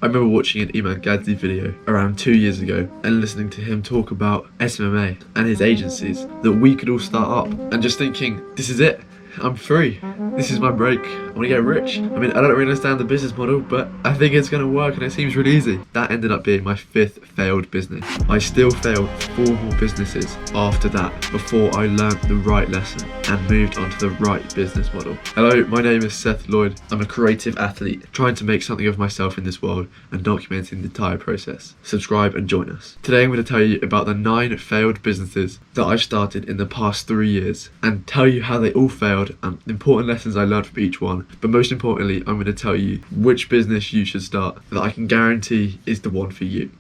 I remember watching an Iman Gadzi video around 2 years ago and listening to him talk about SMMA and his agencies that we could all start up, and just thinking, this is it. I'm free. This is my break. I want to get rich. I mean, I don't really understand the business model, but I think it's going to work and it seems really easy. That ended up being my 5th failed business. I still failed 4 more businesses after that before I learned the right lesson and moved on to the right business model. Hello, my name is Seth Lloyd. I'm a creative athlete trying to make something of myself in this world and documenting the entire process. Subscribe and join us. Today I'm going to tell you about the 9 failed businesses that I've started in the past 3 years and tell you how they all failed and important lessons I learned from each one. But most importantly, I'm going to tell you which business you should start that I can guarantee is the one for you.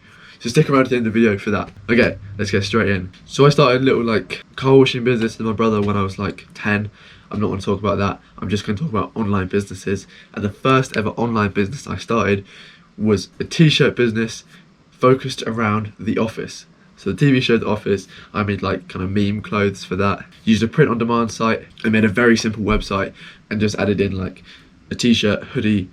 So stick around to the end of the video for that. Okay, let's get straight in. So I started a little car washing business with my brother when I was 10. I'm not going to talk about that. I'm just going to talk about online businesses. And the first ever online business I started was a t-shirt business focused around The Office. So the TV show The Office, I made kind of meme clothes for that. Used a print on demand site. I made a very simple website and just added in a t-shirt, hoodie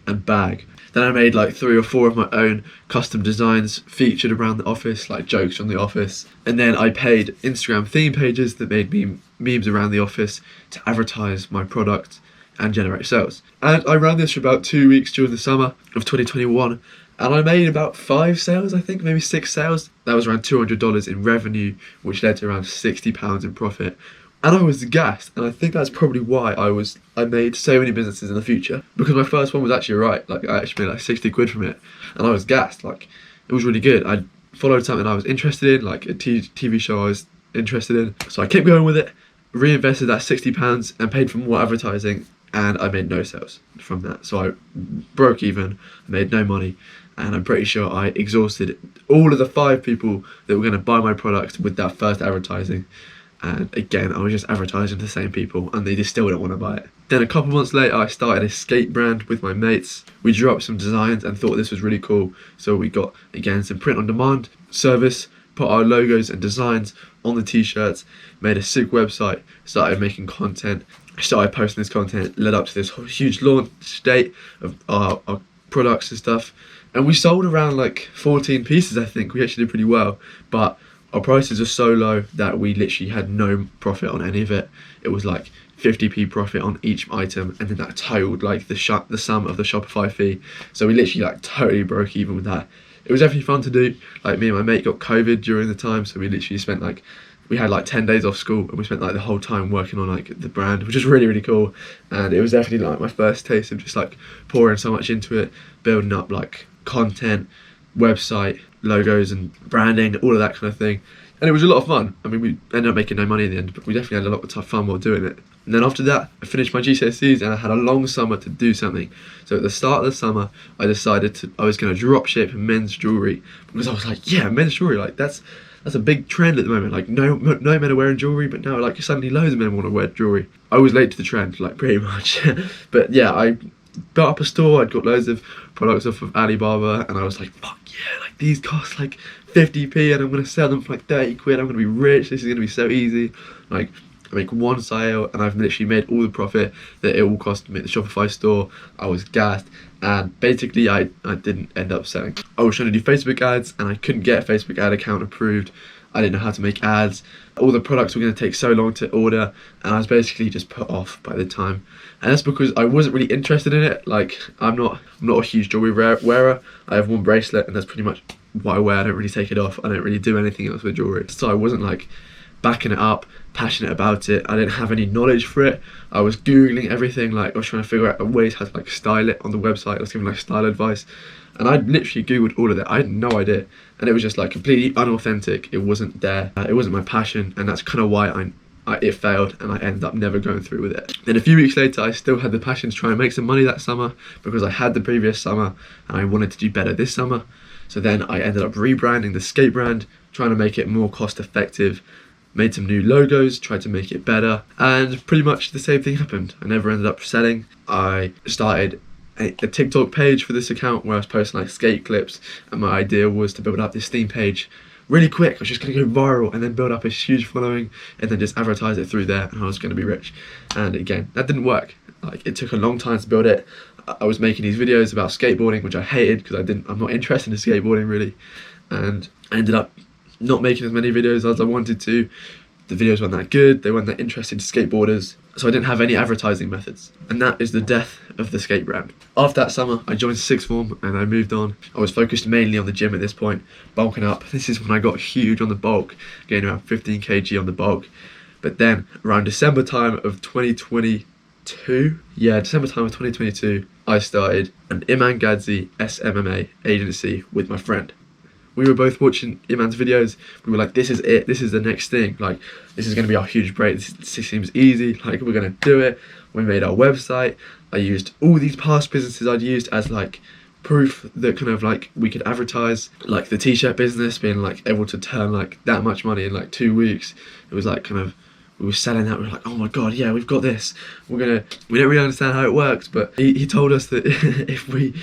and bag. Then I made 3 or 4 of my own custom designs featured around The Office, jokes from The Office. And then I paid Instagram theme pages that made memes around The Office to advertise my product and generate sales. And I ran this for about 2 weeks during the summer of 2021. And I made about 5 sales, I think, maybe 6 sales. That was around $200 in revenue, which led to around £60 in profit. And I was gassed, and I think that's probably why I made so many businesses in the future. Because my first one was actually right. I actually made 60 quid from it. And I was gassed, it was really good. I followed something I was interested in, a TV show I was interested in. So I kept going with it, reinvested that £60 and paid for more advertising. And I made no sales from that. So I broke even, made no money. And I'm pretty sure I exhausted all of the 5 people that were going to buy my product with that first advertising. And again, I was just advertising to the same people and they just still didn't want to buy it. Then a couple months later, I started a skate brand with my mates. We drew up some designs and thought this was really cool. So we got, again, some print on demand service, put our logos and designs on the t-shirts, made a sick website, started making content. I started posting this content, led up to this huge launch date of our products and stuff. And we sold around 14 pieces, I think. We actually did pretty well. But our prices are so low that we literally had no profit on any of it. It was 50p profit on each item, and then that totaled the sum of the Shopify fee. So we literally totally broke even with that. It was definitely fun to do. Me and my mate got COVID during the time, so we literally spent we had 10 days off school, and we spent the whole time working on the brand, which is really, really cool. And it was definitely my first taste of just pouring so much into it, building up content, website, logos and branding, all of that kind of thing. And it was a lot of fun. I mean, we ended up making no money in the end, but we definitely had a lot of fun while doing it. And then after that, I finished my GCSEs and I had a long summer to do something. So at the start of the summer, I decided I was going to drop ship men's jewellery, because I was yeah, men's jewellery, that's a big trend at the moment. No men are wearing jewellery, but now suddenly loads of men want to wear jewellery. I was late to the trend, pretty much. But yeah, I built up a store. I'd got loads of products off of Alibaba, and I was fuck yeah, these cost 50p, and I'm gonna sell them for 30 quid. I'm gonna be rich. This is gonna be so easy. I make one sale, and I've literally made all the profit that it will cost to make the Shopify store. I was gassed, and basically I didn't end up selling. I was trying to do Facebook ads, and I couldn't get a Facebook ad account approved. I didn't know how to make ads. All the products were going to take so long to order, and I was basically just put off by the time. And that's because I wasn't really interested in it. I'm not a huge jewelry wearer. I have one bracelet, and that's pretty much what I wear. I don't really take it off. I don't really do anything else with jewelry. So I wasn't backing it up, passionate about it. I didn't have any knowledge for it. I was Googling everything. I was trying to figure out ways how to style it on the website. I was giving style advice. And I literally Googled all of that. I had no idea. And it was just completely unauthentic. It wasn't there. It wasn't my passion. And that's kind of why it failed, and I ended up never going through with it. Then a few weeks later, I still had the passion to try and make some money that summer, because I had the previous summer and I wanted to do better this summer. So then I ended up rebranding the skate brand, trying to make it more cost effective, made some new logos, tried to make it better, and pretty much the same thing happened. I never ended up selling. I started a TikTok page for this account where I was posting skate clips, and my idea was to build up this theme page really quick. I was just going to go viral and then build up a huge following and then just advertise it through there, and I was going to be rich. And again, that didn't work. It took a long time to build it. I was making these videos about skateboarding, which I hated because I'm not interested in skateboarding really, and I ended up not making as many videos as I wanted to. The videos weren't that good, they weren't that interesting to skateboarders, so I didn't have any advertising methods, and that is the death of the skate brand. After that summer, I joined sixth form and I moved on. I was focused mainly on the gym at this point, bulking up. This is when I got huge on the bulk, gained around 15 kg on the bulk. But then around December time of 2022, I started an Iman Gadzi SMMA agency with my friend. We were both watching Iman's videos. We were like, this is it, this is the next thing. Like, this is going to be our huge break. This seems easy, like we're going to do it. We made our website. I used all these past businesses I'd used as like proof that kind of like we could advertise, like the t-shirt business being like able to turn like that much money in like 2 weeks. It was like kind of, we were selling that, we were like, oh my god, yeah, we've got this. We don't really understand how it works, but he told us that if we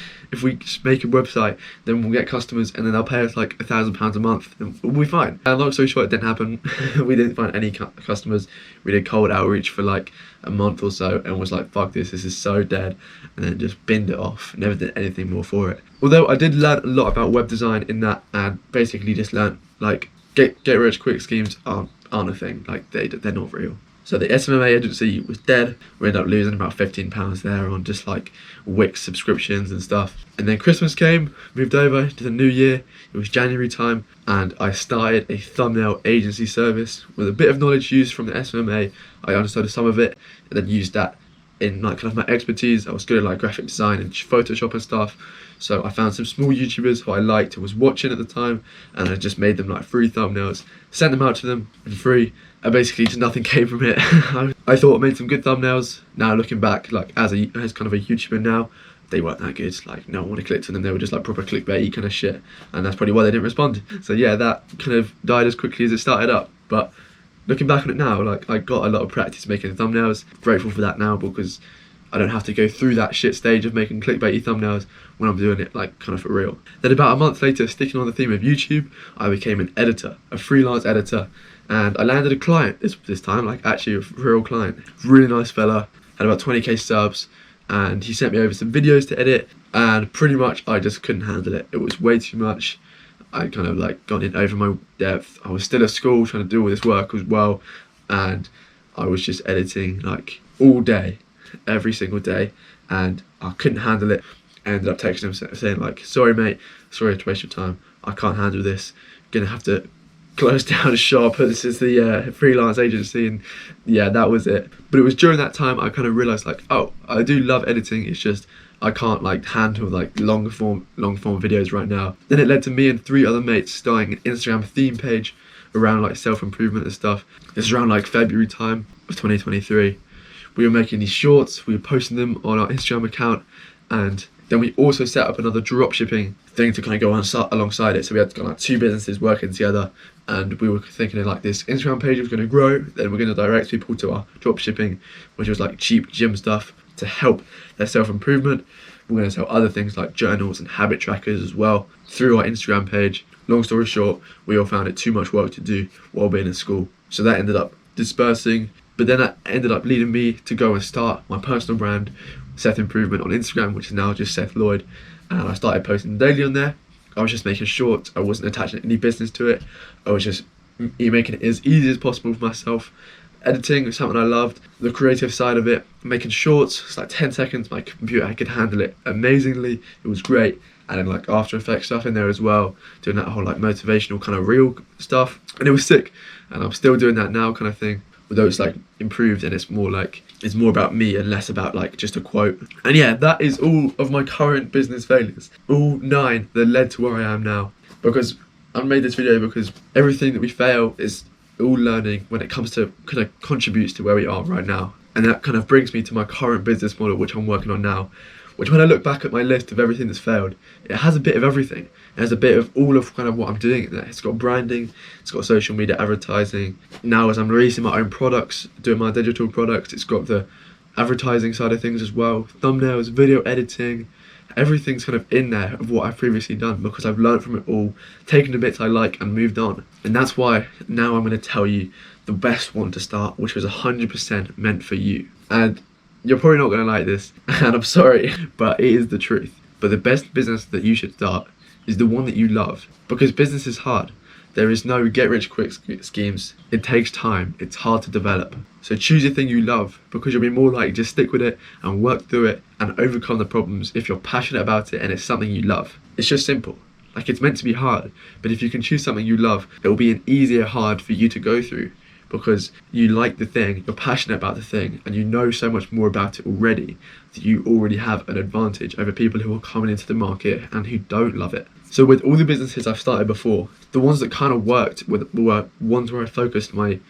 make a website, then we'll get customers and then they'll pay us like £1,000 a month and we'll be fine. And long story short, it didn't happen. We didn't find any customers. We did cold outreach for like a month or so and was like, fuck this is so dead, and then just binned it off, never did anything more for it. Although I did learn a lot about web design in that, and basically just learned like get rich quick schemes aren't a thing, like they're not real. So the SMMA agency was dead. We ended up losing about £15 there on just like Wix subscriptions and stuff. And then Christmas came, moved over to the new year. It was January time, and I started a thumbnail agency service with a bit of knowledge used from the SMMA. I understood some of it and then used that in like kind of my expertise. I was good at like graphic design and Photoshop and stuff. So I found some small YouTubers who I liked and was watching at the time, and I just made them like free thumbnails, sent them out to them for free, and basically just nothing came from it. I thought I made some good thumbnails. Now looking back, like as kind of a YouTuber now, they weren't that good. Like no one would have clicked on them. They were just like proper clickbaity kind of shit, and that's probably why they didn't respond. So yeah, that kind of died as quickly as it started up. But looking back on it now, like I got a lot of practice making thumbnails. Grateful for that now because I don't have to go through that shit stage of making clickbaity thumbnails when I'm doing it like kind of for real. Then about a month later, sticking on the theme of YouTube, I became an editor, a freelance editor, and I landed a client this time, like actually a real client. Really nice fella, had about 20k subs, and he sent me over some videos to edit, and pretty much I just couldn't handle it. It was way too much. I kind of like got in over my depth. I was still at school trying to do all this work as well, and I was just editing like all day, every single day, and I couldn't handle it. I ended up texting him saying like, sorry mate, sorry to waste your time, I can't handle this, gonna have to close down shop. This is the freelance agency, and yeah, that was it. But it was during that time I kind of realized like, oh, I do love editing, it's just I can't like handle like long form videos right now. Then it led to me and 3 other mates starting an Instagram theme page around like self-improvement and stuff. This is around like February time of 2023. We were making these shorts, we were posting them on our Instagram account, and then we also set up another dropshipping thing to kind of go on alongside it. So we had like 2 businesses working together, and we were thinking like this Instagram page was going to grow, then we're going to direct people to our dropshipping, which was like cheap gym stuff to help their self-improvement. We're going to sell other things like journals and habit trackers as well through our Instagram page. Long story short, we all found it too much work to do while being in school. So that ended up dispersing, but then that ended up leading me to go and start my personal brand, Seth Improvement, on Instagram, which is now just Seth Lloyd. And I started posting daily on there. I was just making shorts. I wasn't attaching any business to it. I was just making it as easy as possible for myself. Editing was something I loved. The creative side of it, making shorts, it's like 10 seconds. My computer, I could handle it amazingly. It was great. And then like After Effects stuff in there as well, doing that whole like motivational kind of real stuff. And it was sick. And I'm still doing that now kind of thing. Although it's like improved and it's more about me and less about like just a quote. And yeah, that is all of my current business failures. All 9 that led to where I am now. Because I made this video because everything that we fail is all learning when it comes to kind of contributes to where we are right now. And that kind of brings me to my current business model, which I'm working on now. Which when I look back at my list of everything that's failed, it has a bit of everything. It has a bit of all of kind of what I'm doing in there. It's got branding, it's got social media advertising. Now as I'm releasing my own products, doing my digital products, it's got the advertising side of things as well. Thumbnails, video editing, everything's kind of in there of what I've previously done because I've learned from it all, taken the bits I like and moved on. And that's why now I'm going to tell you the best one to start, which was 100% meant for you. And You're probably not going to like this, and I'm sorry, but it is the truth. But the best business that you should start is the one that you love, because business is hard. There is no get-rich-quick schemes. It takes time. It's hard to develop. So choose a thing you love, because you'll be more likely to stick with it and work through it and overcome the problems if you're passionate about it and it's something you love. It's just simple. Like, it's meant to be hard, but if you can choose something you love, it will be an easier hard for you to go through, because you like the thing, you're passionate about the thing, and you know so much more about it already that you already have an advantage over people who are coming into the market and who don't love it. So with all the businesses I've started before, the ones that kind of worked were ones where I focused my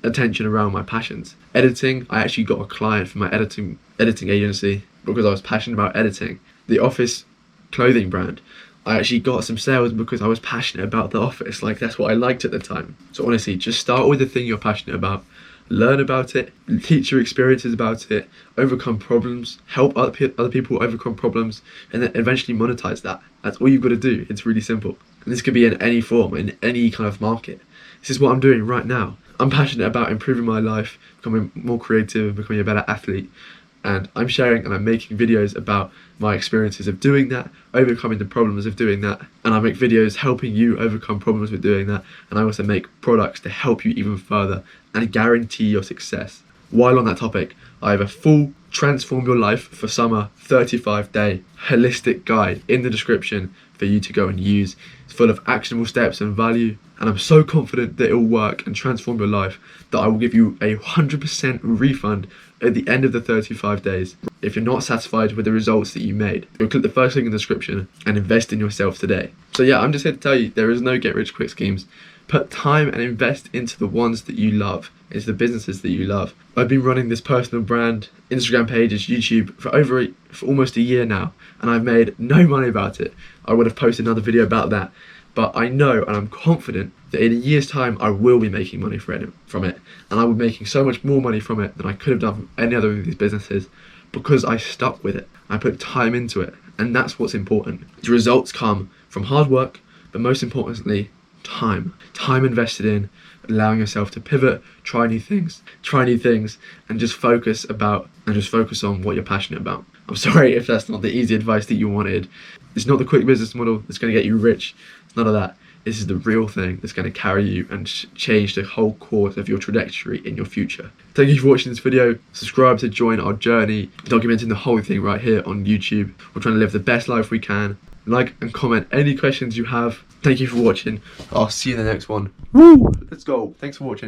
attention around my passions. Editing, I actually got a client for my editing agency because I was passionate about editing. The Office clothing brand, I actually got some sales because I was passionate about The Office. Like, that's what I liked at the time. So honestly, just start with the thing you're passionate about, learn about it, teach your experiences about it, overcome problems, help other people overcome problems, and then eventually monetize that. That's all you've got to do. It's really simple. And this could be in any form, in any kind of market. This is what I'm doing right now. I'm passionate about improving my life, becoming more creative, becoming a better athlete. And I'm sharing and I'm making videos about my experiences of doing that, overcoming the problems of doing that. And I make videos helping you overcome problems with doing that. And I also make products to help you even further and guarantee your success. While on that topic, I have a full Transform Your Life for Summer 35-day holistic guide in the description for you to go and use. It's full of actionable steps and value, and I'm so confident that it will work and transform your life that I will give you a 100% refund at the end of the 35 days if you're not satisfied with the results that you made. Go click the first link in the description and invest in yourself today. So yeah, I'm just here to tell you there is no get-rich-quick schemes. Put time and invest into the ones that you love, into the businesses that you love. I've been running this personal brand, Instagram pages, YouTube for almost a year now, and I've made no money about it. I would have posted another video about that, but I know and I'm confident that in a year's time I will be making money from it, and I will be making so much more money from it than I could have done from any other of these businesses, because I stuck with it. I put time into it, and that's what's important. The results come from hard work, but most importantly, time invested in allowing yourself to pivot, try new things, and just focus on what you're passionate about. I'm sorry if that's not the easy advice that you wanted. It's not the quick business model that's going to get you rich. It's none of that. This is the real thing that's going to carry you and change the whole course of your trajectory in your future. Thank you for watching this video. Subscribe to join our journey, documenting the whole thing right here on YouTube. We're trying to live the best life we can. Like and comment any questions you have. Thank you for watching. I'll see you in the next one. Woo! Let's go. Thanks for watching.